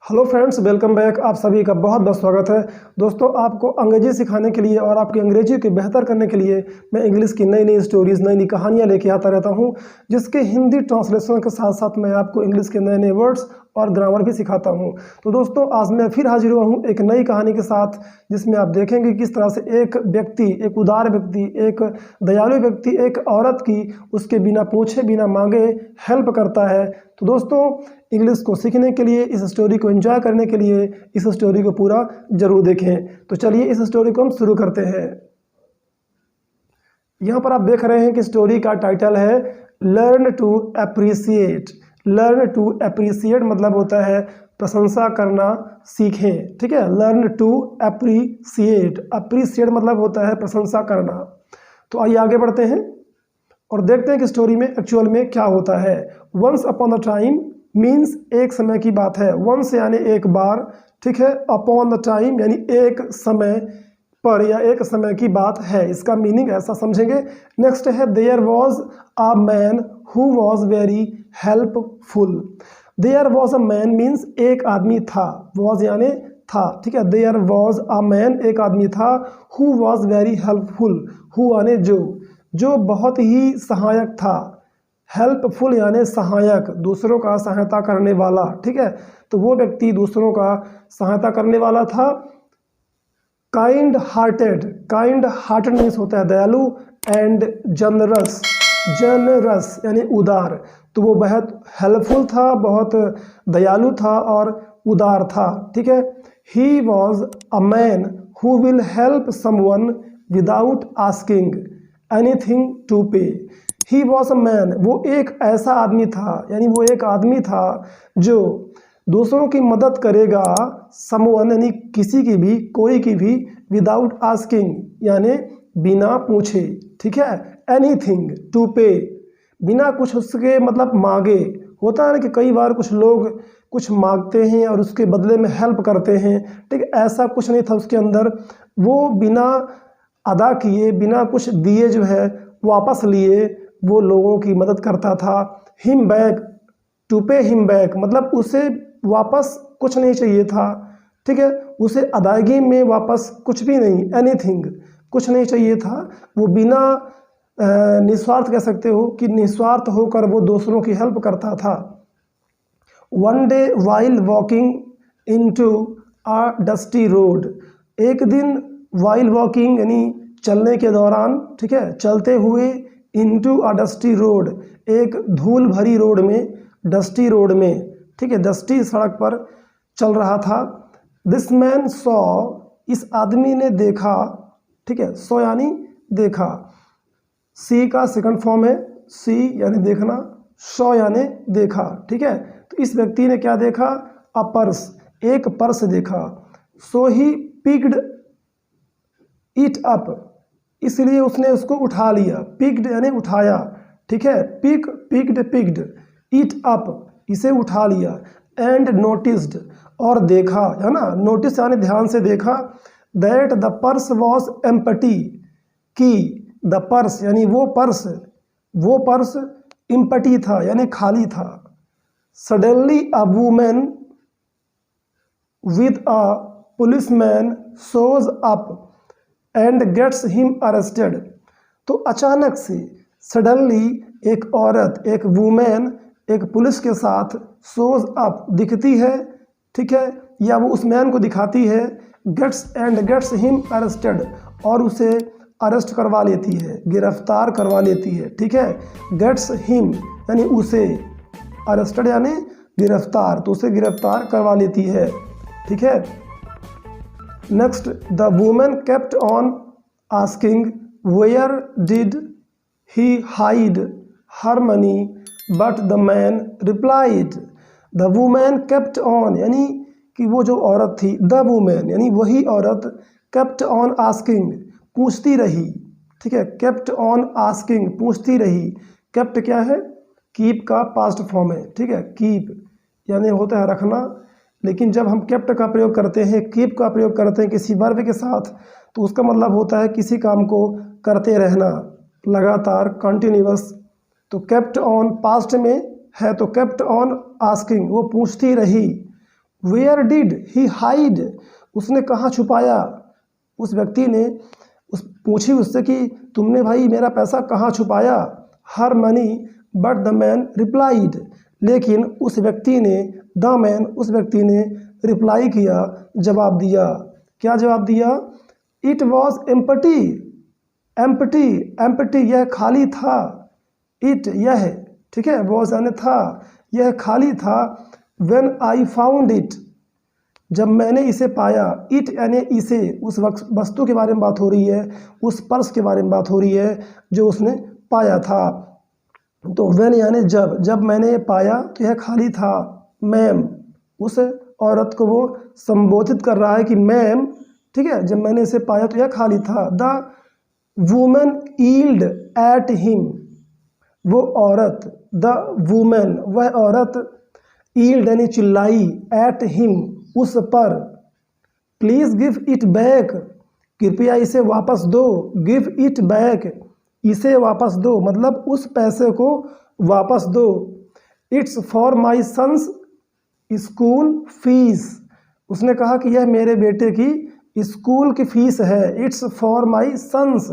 Hello friends, welcome back. आप सभी का बहुत बहुत स्वागत है। दोस्तों, आपको अंग्रेजी सिखाने के लिए और आपकी अंग्रेजी को बेहतर करने के लिए मैं इंग्लिश की नई नई स्टोरीज़, नई नई कहानियाँ लेके आता रहता हूँ, जिसके हिंदी ट्रांसलेशन के साथ साथ मैं आपको इंग्लिश के नए नए वर्ड्स और ग्रामर भी सिखाता हूँ। तो दोस्तों, आज मैं फिर हाजिर हुआ हूँ एक नई कहानी के साथ, जिसमें आप देखेंगे किस तरह से एक व्यक्ति, एक उदार व्यक्ति, एक दयालु व्यक्ति एक औरत की उसके बिना पूछे बिना मांगे हेल्प करता है। तो दोस्तों, इंग्लिश को सीखने के लिए, इस स्टोरी को एंजॉय करने के लिए इस स्टोरी को पूरा जरूर देखें। तो चलिए इस स्टोरी को हम शुरू करते हैं। यहाँ पर आप देख रहे हैं कि स्टोरी का टाइटल है learn to appreciate. Learn to appreciate मतलब होता है प्रशंसा करना सीखें। ठीक है, लर्न टू अप्रिशिएट। अप्रिशिएट मतलब होता है प्रशंसा करना। तो आइए आगे बढ़ते हैं और देखते हैं कि स्टोरी में एक्चुअल में क्या होता है। Once upon the time means एक समय की बात है। वंस यानी एक बार, ठीक है। अपॉन द टाइम यानी एक समय पर या एक समय की बात है, इसका मीनिंग ऐसा समझेंगे। नेक्स्ट है there was a man who was very helpful. There was a man means एक आदमी था, वॉज यानी था, ठीक है। देयर वॉज अ मैन एक आदमी था, who was very helpful, who यानी जो बहुत ही सहायक था। हेल्पफुल यानी सहायक, दूसरों का सहायता करने वाला, ठीक है। तो वो व्यक्ति दूसरों का सहायता करने वाला था। Kind hearted, kind hearted means होता है दयालु। एंड जनरस, जनरस यानी उदार। तो वो बहुत हेल्पफुल था, बहुत दयालु था और उदार था, ठीक है। He was a man who will help someone without asking anything to pay. He was a man, वो एक ऐसा आदमी था, यानी वो एक आदमी था जो दूसरों की मदद करेगा। समवन यानी किसी की भी, कोई की भी, विदाउट आस्किंग यानी बिना पूछे, ठीक है। एनीथिंग टू पे, बिना कुछ उसके मतलब मांगे। होता है ना कि कई बार कुछ लोग कुछ मांगते हैं और उसके बदले में हेल्प करते हैं, ठीक। ऐसा कुछ नहीं था उसके अंदर। वो बिना अदा किए, बिना कुछ दिए जो है वापस लिए वो लोगों की मदद करता था। Him back, to pay him back मतलब उसे वापस कुछ नहीं चाहिए था, ठीक है। उसे अदायगी में वापस कुछ भी नहीं, एनीथिंग कुछ नहीं चाहिए था। वो बिना निस्वार्थ कह सकते हो कि निस्वार्थ होकर वो दूसरों की हेल्प करता था। One day while walking into a dusty road. एक दिन वाइल वॉकिंग यानी चलने के दौरान, ठीक है, चलते हुए, इनटू अ डस्टी रोड एक धूल भरी रोड में, डस्टी रोड में, ठीक है, डस्टी सड़क पर चल रहा था। दिस मैन सॉ, इस आदमी ने देखा, ठीक है। सॉ यानी देखा, सी का सेकंड फॉर्म है, सी यानी देखना, सॉ यानी देखा, ठीक है। तो इस व्यक्ति ने क्या देखा? अ पर्स, एक पर्स देखा। सो ही पिक्ड इट अप, इसलिए उसने उसको उठा लिया। पिक्ड यानी उठाया, ठीक है। पिक्ड इट अप, इसे उठा लिया। एंड नोटिस्ड, और देखा, है ना। नोटिस यानी ध्यान से देखा। That the purse was empty, कि द पर्स यानी वो पर्स एम्प्टी था यानी खाली था। Suddenly a women with a policeman shows up and gets him arrested. तो अचानक से, सडनली एक औरत, एक वुमेन एक पुलिस के साथ, शोज अप दिखती है, ठीक है, या वो उस मैन को दिखाती है। गेट्स हिम अरेस्टेड, और उसे अरेस्ट करवा लेती है, गिरफ्तार करवा लेती है, ठीक है। गेट्स हिम यानी उसे, अरेस्टेड यानी गिरफ्तार, तो उसे गिरफ्तार करवा लेती है, ठीक है। Next, the women kept on asking where did he hide her money but the man replied. The women kept on यानी कि वो जो औरत थी, द वुमेन यानी वही औरत, केप्ट ऑन आस्किंग पूछती रही, ठीक है। केप्ट ऑन आस्किंग पूछती रही। केप्ट क्या है? कीप का पास्ट फॉर्म है, ठीक है। कीप यानी होता है रखना, लेकिन जब हम केप्ट का प्रयोग करते हैं, कीप का प्रयोग करते हैं किसी वर्ब के साथ, तो उसका मतलब होता है किसी काम को करते रहना, लगातार, कंटिन्यूअस। तो केप्ट ऑन पास्ट में है, तो केप्ट ऑन आस्किंग वो पूछती रही, वेयर डिड ही हाइड, उसने कहाँ छुपाया। उस व्यक्ति ने पूछी उससे कि तुमने भाई मेरा पैसा कहाँ छुपाया। Her money, but the man replied, लेकिन उस व्यक्ति ने, द मैन उस व्यक्ति ने रिप्लाई किया, जवाब दिया। क्या जवाब दिया? It was empty, empty, empty यह खाली था। इट यह, ठीक है, वॉज यानी था, यह खाली था। व्हेन आई फाउंड इट, जब मैंने इसे पाया। इट यानी इसे, उस वस्तु के बारे में बात हो रही है, उस पर्स के बारे में बात हो रही है जो उसने पाया था। तो व्हेन यानी जब, जब मैंने ये पाया तो यह खाली था। मैम, उस औरत को वो संबोधित कर रहा है कि मैम, ठीक है, जब मैंने इसे पाया तो यह खाली था। The woman yield at him, वो औरत, द वुमन वह औरत, ईल्ड यानी चिल्लाई, एट हिम उस पर, प्लीज गिव इट बैक, कृपया इसे वापस दो। गिव इट बैक, इसे वापस दो, मतलब उस पैसे को वापस दो। It's for my son's school fees, उसने कहा कि यह मेरे बेटे की स्कूल की फीस है। It's for my son's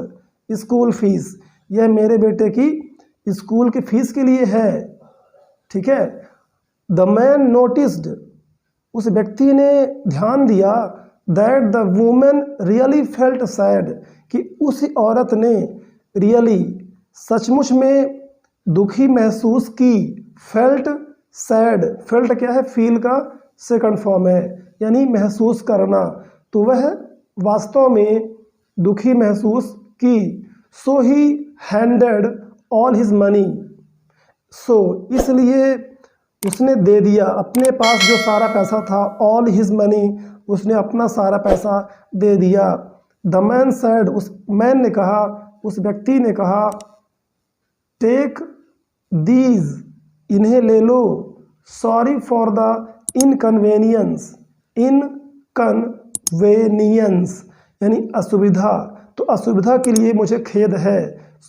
school fees, यह मेरे बेटे की स्कूल की फीस के लिए है। ठीक है। द मैन नोटिस्ड, उस व्यक्ति ने ध्यान दिया, that the women really felt sad, कि उस औरत ने रियली सचमुच में दुखी महसूस की। फेल्ट सैड, फेल्ट क्या है? फील का सेकंड फॉर्म है, यानी महसूस करना। तो वह वास्तव में दुखी महसूस की। So he handed all his money, so इसलिए उसने दे दिया, अपने पास जो सारा पैसा था, ऑल हिज मनी, उसने अपना सारा पैसा दे दिया। द मैन सैड, उस मैन ने कहा, उस व्यक्ति ने कहा, टेक दीज, इन्हें ले लो। सॉरी फॉर द इनकन्वेनियंस, इनकन्वेनियंस यानी असुविधा, तो असुविधा के लिए मुझे खेद है।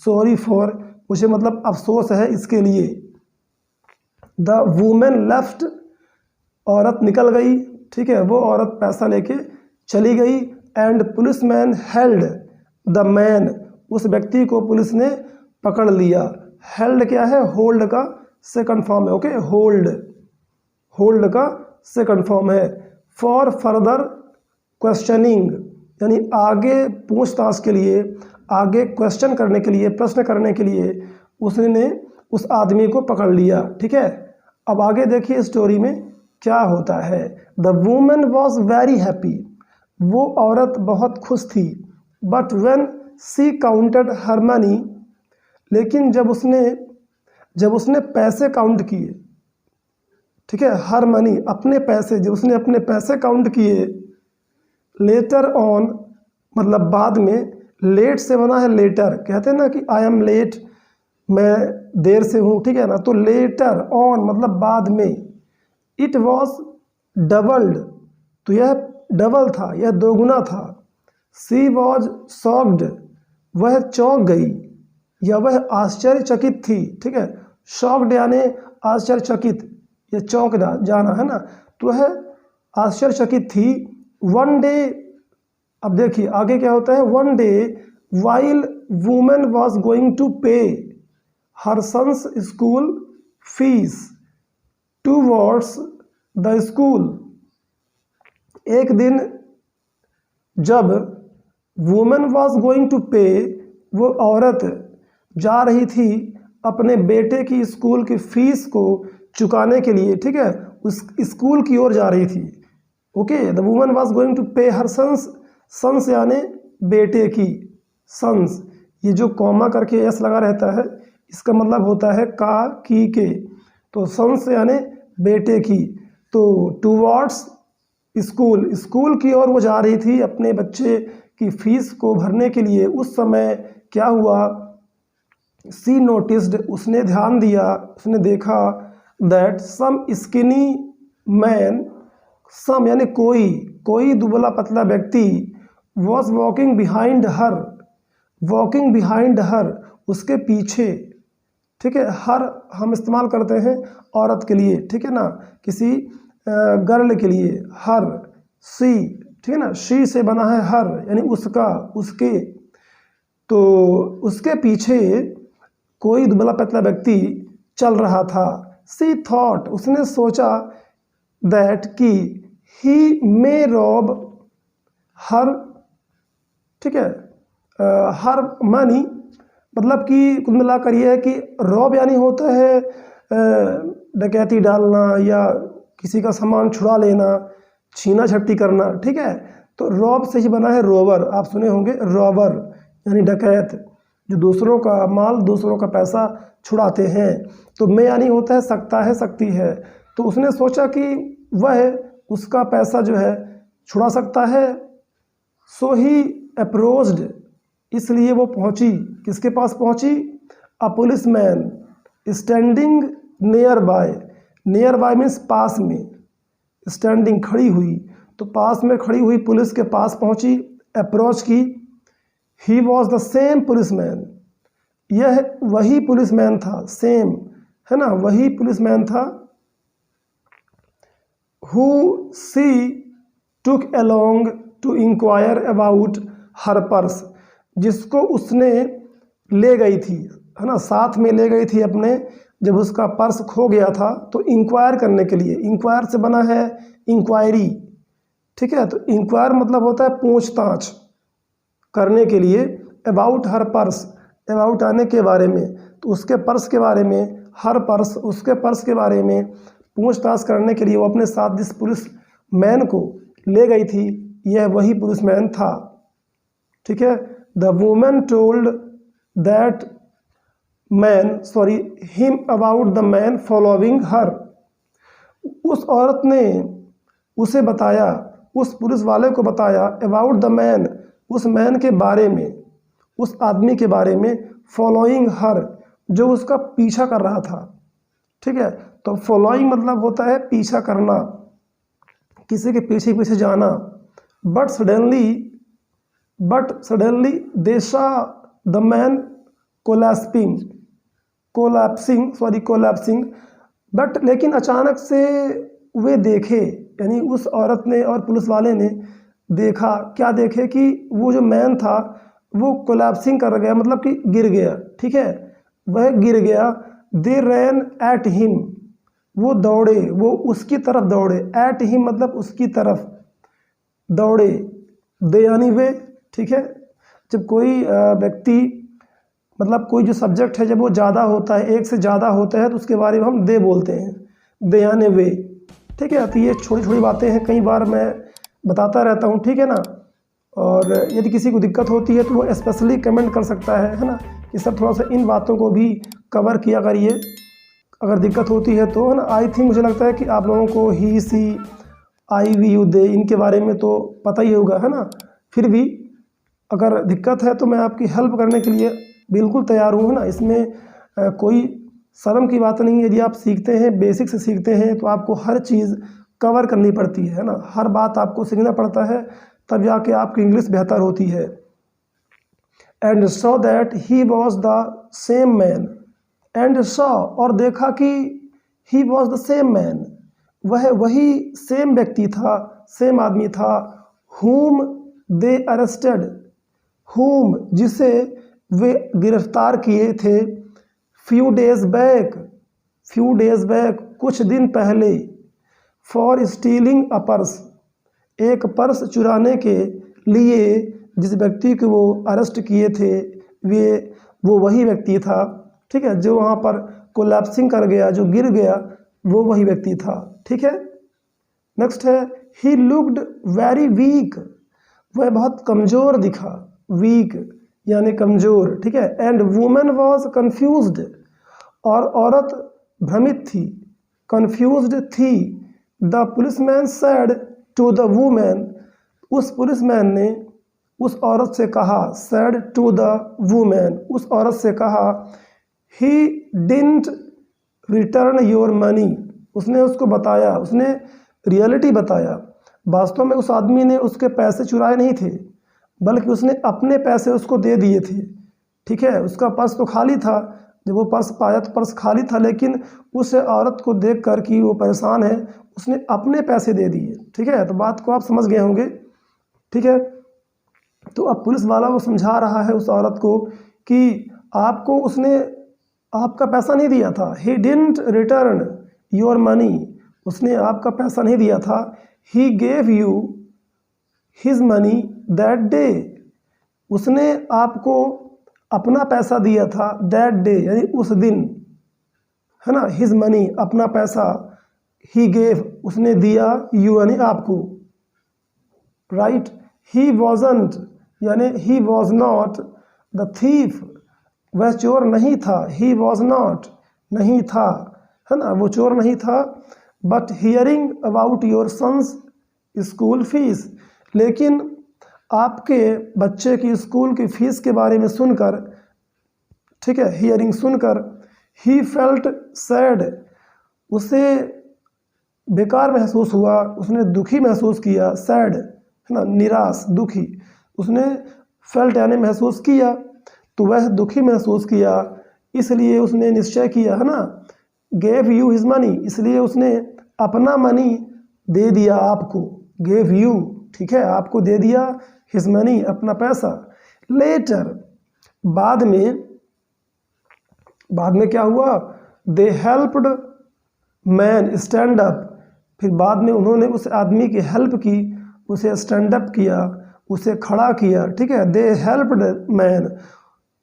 सॉरी फॉर, मुझे मतलब अफसोस है इसके लिए। द वुमेन लेफ्ट, औरत निकल गई। ठीक है, वो औरत पैसा लेके चली गई। And police man held the man, उस व्यक्ति को पुलिस ने पकड़ लिया। हेल्ड क्या है? होल्ड का सेकंड फॉर्म है। ओके, होल्ड, होल्ड का सेकंड फॉर्म है। फॉर फर्दर क्वेश्चनिंग, यानी आगे पूछताछ के लिए, आगे क्वेश्चन करने के लिए, प्रश्न करने के लिए उसने उस आदमी को पकड़ लिया। ठीक है, अब आगे देखिए स्टोरी में क्या होता है। The woman was very happy, वो औरत बहुत खुश थी। But when she counted her money, लेकिन जब उसने पैसे काउंट किए, ठीक है, हर मनी अपने पैसे, जब उसने अपने पैसे काउंट किए, लेटर ऑन मतलब बाद में, लेट से बना है लेटर, कहते हैं ना कि आई एम लेट, मैं देर से हूँ, ठीक है ना, तो लेटर ऑन मतलब बाद में। इट वॉज डबल्ड, तो यह डबल था, यह दोगुना था। सी वॉज शॉक्ड, वह चौंक गई या वह आश्चर्यचकित थी। ठीक है, शॉक्ड यानी आश्चर्यचकित, ये चौंक जाना है ना, तो वह आश्चर्यचकित थी। वन डे, अब देखिए आगे क्या होता है। One day while women was going to pay her sons school fees towards the school, एक दिन जब वुमेन वॉज गोइंग टू पे, वो औरत जा रही थी अपने बेटे की स्कूल की फीस को चुकाने के लिए। ठीक है, उस स्कूल की ओर जा रही थी। Okay, the woman was going to pay her sons, sons यानी बेटे की, सन्स, ये जो कॉमा करके एस लगा रहता है इसका मतलब होता है का, की, के, तो सन्स यानी बेटे की। तो टूवर्ड्स स्कूल, स्कूल की ओर वो जा रही थी अपने बच्चे की फीस को भरने के लिए। उस समय क्या हुआ? सी नोटिस्ड, उसने ध्यान दिया, उसने देखा, दैट सम स्किनी मैन, सम यानी कोई दुबला पतला व्यक्ति, was walking behind her, walking behind her उसके पीछे। ठीक है, हर हम इस्तेमाल करते हैं औरत के लिए, ठीक है ना, किसी गर्ल के लिए, हर, सी, ठीक है ना, शी से बना है हर यानी उसका, उसके। तो उसके पीछे कोई दुबला पतला व्यक्ति चल रहा था। सी थॉट, उसने सोचा, दैट कि ही मे रॉब हर, ठीक है, हर मनी, मतलब कि कुल मिलाकर ये है कि रॉब यानी होता है डकैती डालना या किसी का सामान छुड़ा लेना, छीना झपटी करना, ठीक है। तो रॉब से ही बना है रोबर, आप सुने होंगे रॉबर यानी डकैत, जो दूसरों का माल, दूसरों का पैसा छुड़ाते हैं। तो में यानी होता है सकता है, सकती है। तो उसने सोचा कि वह उसका पैसा जो है छुड़ा सकता है। सो ही अप्रोच्ड, इसलिए वो पहुंची, किसके पास पहुंची? A police man standing nearby, nearby means पास में, स्टैंडिंग खड़ी हुई, तो पास में खड़ी हुई पुलिस के पास पहुंची, अप्रोच की। He was the same policeman, यह वही पुलिसमैन था, सेम है ना, वही पुलिसमैन था। Who she took along to inquire about her purse, जिसको उसने ले गई थी, है ना, साथ में ले गई थी अपने, जब उसका पर्स खो गया था तो इंक्वायर करने के लिए। इंक्वायर से बना है इंक्वायरी, ठीक है। तो इंक्वायर मतलब होता है पूछताछ करने के लिए। अबाउट हर पर्स, अबाउट आने के बारे में, तो उसके पर्स के बारे में, हर पर्स उसके पर्स के बारे में पूछताछ करने के लिए वो अपने साथ जिस पुलिस मैन को ले गई थी, यह वही पुलिस मैन था, ठीक है। The women told that man, sorry him about the man following her, उस औरत ने उसे बताया, उस पुलिस वाले को बताया, अबाउट द मैन, उस मैन के बारे में, उस आदमी के बारे में, फॉलोइंग हर, जो उसका पीछा कर रहा था, ठीक है। तो फॉलोइंग मतलब होता है पीछा करना, किसी के पीछे पीछे जाना। But suddenly they saw the man collapsing, but लेकिन अचानक से वे देखे, यानी उस औरत ने और पुलिस वाले ने देखा, क्या देखे कि वो जो मैन था वो कोलैप्सिंग कर गया, मतलब कि गिर गया, ठीक है, वह गिर गया। दे रैन एट हिम, वो दौड़े, वो उसकी तरफ दौड़े, एट हिम मतलब उसकी तरफ दौड़े, दे यानी वे, ठीक है। जब कोई व्यक्ति, मतलब कोई जो सब्जेक्ट है जब वो ज़्यादा होता है, एक से ज़्यादा होता है, तो उसके बारे में हम दे बोलते हैं, दे यानी वे, ठीक है। तो ये छोटी छोटी बातें हैं, कई बार मैं बताता रहता हूँ, ठीक है ना। और यदि किसी को दिक्कत होती है तो वो स्पेशली कमेंट कर सकता है ना, कि सर थोड़ा सा इन बातों को भी कवर किया करिए अगर दिक्कत होती है तो, है ना। आई थिंक, मुझे लगता है कि आप लोगों को ही, सी, आई, वी, यू, दे, इनके बारे में तो पता ही होगा, है ना। फिर भी अगर दिक्कत है तो मैं आपकी हेल्प करने के लिए बिल्कुल तैयार हूँ, है ना। इसमें कोई शर्म की बात नहीं है। यदि आप सीखते हैं, बेसिक से सीखते हैं, तो आपको हर चीज़ कवर करनी पड़ती है ना, हर बात आपको सीखना पड़ता है, तब जाके आपकी इंग्लिश बेहतर होती है। And saw that he was the same man, and saw और देखा कि he was the same man, वह वही सेम व्यक्ति था, सेम आदमी था। whom दे अरेस्टेड, whom जिसे वे गिरफ्तार किए थे, few days back कुछ दिन पहले, for stealing a purse एक पर्स चुराने के लिए, जिस व्यक्ति को वो अरेस्ट किए थे वो वही व्यक्ति था, ठीक है। जो वहाँ पर कोलैप्सिंग कर गया, जो गिर गया, वो वही व्यक्ति था, ठीक है। नेक्स्ट है, ही लुक्ड वेरी वीक, वह बहुत कमज़ोर दिखा, वीक यानी कमज़ोर, ठीक है। एंड वुमेन वॉज कन्फ्यूज्ड और औरत भ्रमित थी, कन्फ्यूज्ड थी। The policeman said to the women, उस पुलिसमैन ने उस औरत से कहा, सेड टू द वुमेन, उस औरत से कहा, he didn't return your money, उसने उसको बताया, उसने रियलिटी बताया। वास्तव में उस आदमी ने उसके पैसे चुराए नहीं थे, बल्कि उसने अपने पैसे उसको दे दिए थे, ठीक है। उसका पर्स तो खाली था, जब वो पर्स पाया तो पर्स खाली था, लेकिन उस औरत को देख कर कि वो परेशान है, उसने अपने पैसे दे दिए। ठीक है, तो बात को आप समझ गए होंगे। ठीक है, तो अब पुलिस वाला वो समझा रहा है उस औरत को कि आपको उसने आपका पैसा नहीं दिया था। He didn't return your money, उसने आपका पैसा नहीं दिया था। He gave you his money that day, उसने आपको अपना पैसा दिया था। दैट डे यानी उस दिन, है ना। हिज मनी अपना पैसा, ही गेव उसने दिया, यू यानी आपको, राइट। ही वॉजंट यानी he was not the thief, वह चोर नहीं था। ही वॉज नॉट नहीं था, है ना, वो चोर नहीं था। But hearing about your son's school fees, लेकिन आपके बच्चे की स्कूल की फीस के बारे में सुनकर, ठीक है, हियरिंग सुनकर, ही फेल्ट सैड, उसे बेकार महसूस हुआ, उसने दुखी महसूस किया। सैड है ना, निराश, दुखी। उसने फेल्ट यानी महसूस किया, तो वह दुखी महसूस किया, इसलिए उसने निश्चय किया, है ना। गेव यू हिज मनी, इसलिए उसने अपना मनी दे दिया आपको। गेव यू, ठीक है, आपको दे दिया, हिज मनी अपना पैसा। लेटर, बाद में क्या हुआ, दे हेल्प्ड मैन स्टैंड अप, फिर बाद में उन्होंने उस आदमी की हेल्प की, उसे स्टैंड अप किया, उसे खड़ा किया। ठीक है, दे हेल्प्ड मैन,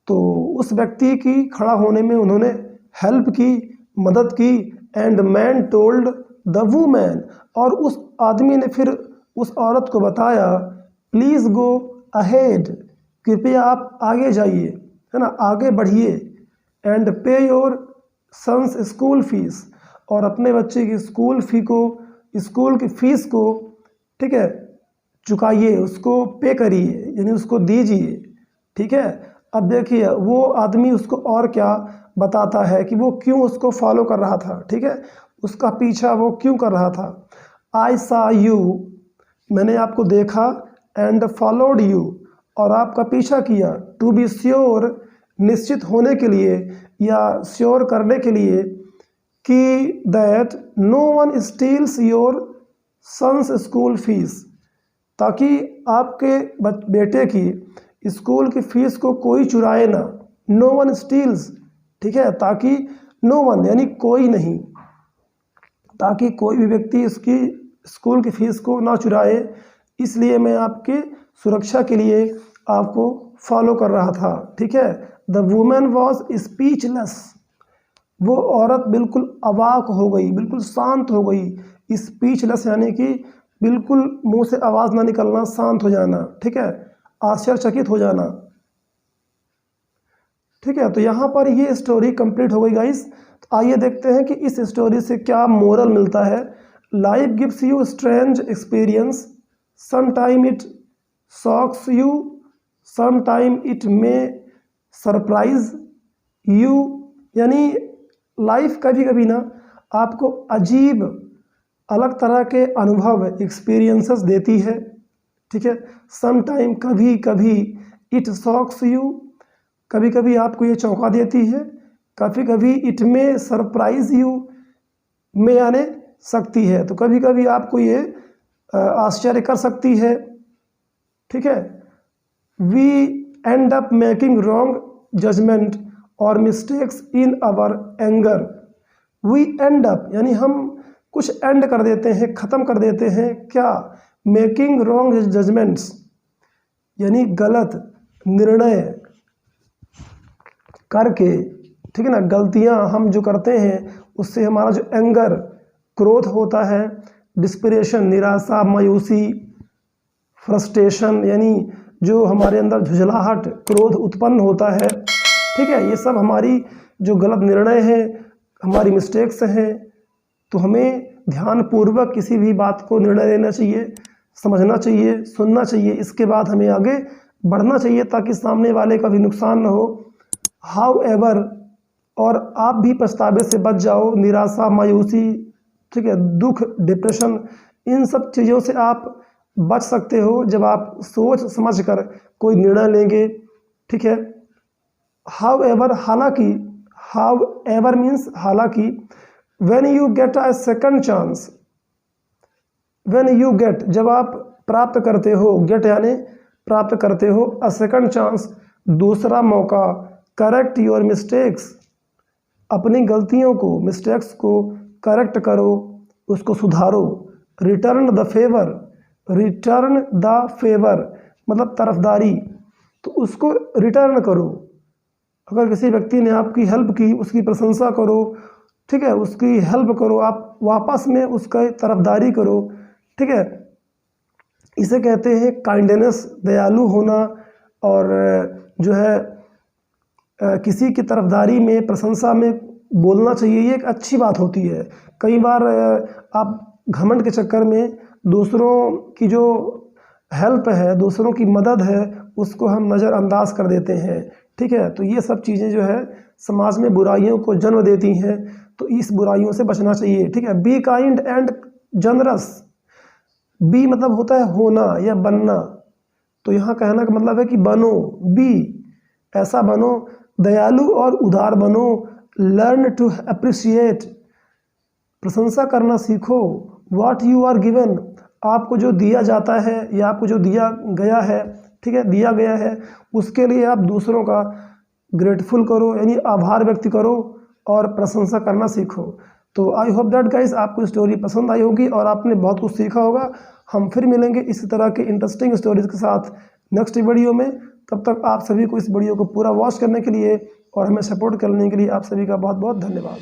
तो उस व्यक्ति की खड़ा होने में उन्होंने हेल्प की, मदद की। And man told the women, और उस आदमी ने फिर उस औरत को बताया, प्लीज़ गो अहेड, कृपया आप आगे जाइए, है ना, आगे बढ़िए। एंड पे योर सन्स स्कूल फीस, और अपने बच्चे की स्कूल की फीस को, ठीक है, चुकाइए, उसको पे करिए, यानी उसको दीजिए। ठीक है, अब देखिए वो आदमी उसको और क्या बताता है कि वो क्यों उसको फॉलो कर रहा था। ठीक है, उसका पीछा वो क्यों कर रहा था। आई सा यू, मैंने आपको देखा। एंड फॉलोड यू, और आपका पीछा किया। टू बी श्योर, निश्चित होने के लिए या श्योर करने के लिए कि that no one steals your son's school fees, ताकि आपके बेटे की स्कूल की फीस को कोई चुराए ना। नो वन स्टील्स, ठीक है, ताकि नो वन यानी कोई नहीं, ताकि कोई भी व्यक्ति इसकी स्कूल की फीस को ना चुराए, इसलिए मैं आपके सुरक्षा के लिए आपको फॉलो कर रहा था। ठीक है, द वुमेन वॉज स्पीचलेस, वो औरत बिल्कुल अवाक हो गई, बिल्कुल शांत हो गई। स्पीचलेस यानी कि बिल्कुल मुंह से आवाज़ ना निकलना, शांत हो जाना। ठीक है, आश्चर्यचकित हो जाना। ठीक है, तो यहाँ पर ये स्टोरी कंप्लीट हो गई गाइस। तो आइए देखते हैं कि इस स्टोरी से क्या मोरल मिलता है। Life gives you strange experience, some time it shocks you, some time it may surprise you, यानी लाइफ कभी कभी ना आपको अजीब अलग तरह के अनुभव, एक्सपीरियंसेस देती है। ठीक है, सम टाइम कभी कभी, इट शॉक्स यू कभी कभी आपको ये चौंका देती है, कभी कभी इट में सरप्राइज यू, में आने सकती है, तो कभी कभी आपको ये आश्चर्य कर सकती है। ठीक है, we end up making wrong judgement और mistakes in our anger. We end up यानी हम कुछ एंड कर देते हैं, ख़त्म कर देते हैं क्या, मेकिंग रॉन्ग जजमेंट्स यानी गलत निर्णय करके। ठीक है ना, गलतियां हम जो करते हैं उससे हमारा जो एंगर, क्रोध होता है, डिस्परेशन निराशा, मायूसी, फ्रस्ट्रेशन यानी जो हमारे अंदर झुंझलाहट, क्रोध उत्पन्न होता है। ठीक है, ये सब हमारी जो गलत निर्णय हैं, हमारी मिस्टेक्स हैं। तो हमें ध्यानपूर्वक किसी भी बात को निर्णय लेना चाहिए, समझना चाहिए, सुनना चाहिए, इसके बाद हमें आगे बढ़ना चाहिए ताकि सामने वाले का भी नुकसान न हो। हाउ एवर, और आप भी पछतावे से बच जाओ, निराशा, मायूसी, ठीक है, दुख, डिप्रेशन, इन सब चीज़ों से आप बच सकते हो जब आप सोच समझ कर कोई निर्णय लेंगे। ठीक है, हाउ एवर, हालांकि, हाउ एवर मीन्स हालांकि, when you get a second chance, when you get जब आप प्राप्त करते हो, गेट यानी प्राप्त करते हो, अ सेकंड चांस दूसरा मौका, करेक्ट योर मिस्टेक्स अपनी गलतियों को, मिस्टेक्स को करेक्ट करो, उसको सुधारो, return the favour, return the favour मतलब तरफदारी, तो उसको रिटर्न करो। अगर किसी व्यक्ति ने आपकी हेल्प की उसकी प्रशंसा करो, ठीक है, उसकी हेल्प करो, आप वापस में उसका तरफदारी करो, ठीक है। इसे कहते हैं काइंडनेस, दयालु होना। और जो है किसी की तरफदारी में, प्रशंसा में बोलना चाहिए, ये एक अच्छी बात होती है। कई बार आप घमंड के चक्कर में दूसरों की जो हेल्प है, दूसरों की मदद है, उसको हम नज़रअंदाज कर देते हैं, ठीक है। तो ये सब चीज़ें जो है समाज में बुराइयों को जन्म देती हैं, तो इस बुराइयों से बचना चाहिए, ठीक है। Be kind and generous, be मतलब होता है होना या बनना, तो यहाँ कहना का मतलब है कि बनो, बी ऐसा बनो, दयालु और उदार बनो, लर्न टू अप्रिशिएट प्रशंसा करना सीखो, व्हाट यू आर गिवन आपको जो दिया जाता है या आपको जो दिया गया है, ठीक है, दिया गया है, उसके लिए आप दूसरों का ग्रेटफुल करो, यानी आभार व्यक्त करो और प्रशंसा करना सीखो। तो आई होप दैट गाइस आपको स्टोरी पसंद आई होगी और आपने बहुत कुछ सीखा होगा। हम फिर मिलेंगे इसी तरह के इंटरेस्टिंग स्टोरीज के साथ नेक्स्ट वीडियो में। तब तक आप सभी को इस वीडियो को पूरा वॉच करने के लिए और हमें सपोर्ट करने के लिए आप सभी का बहुत बहुत धन्यवाद।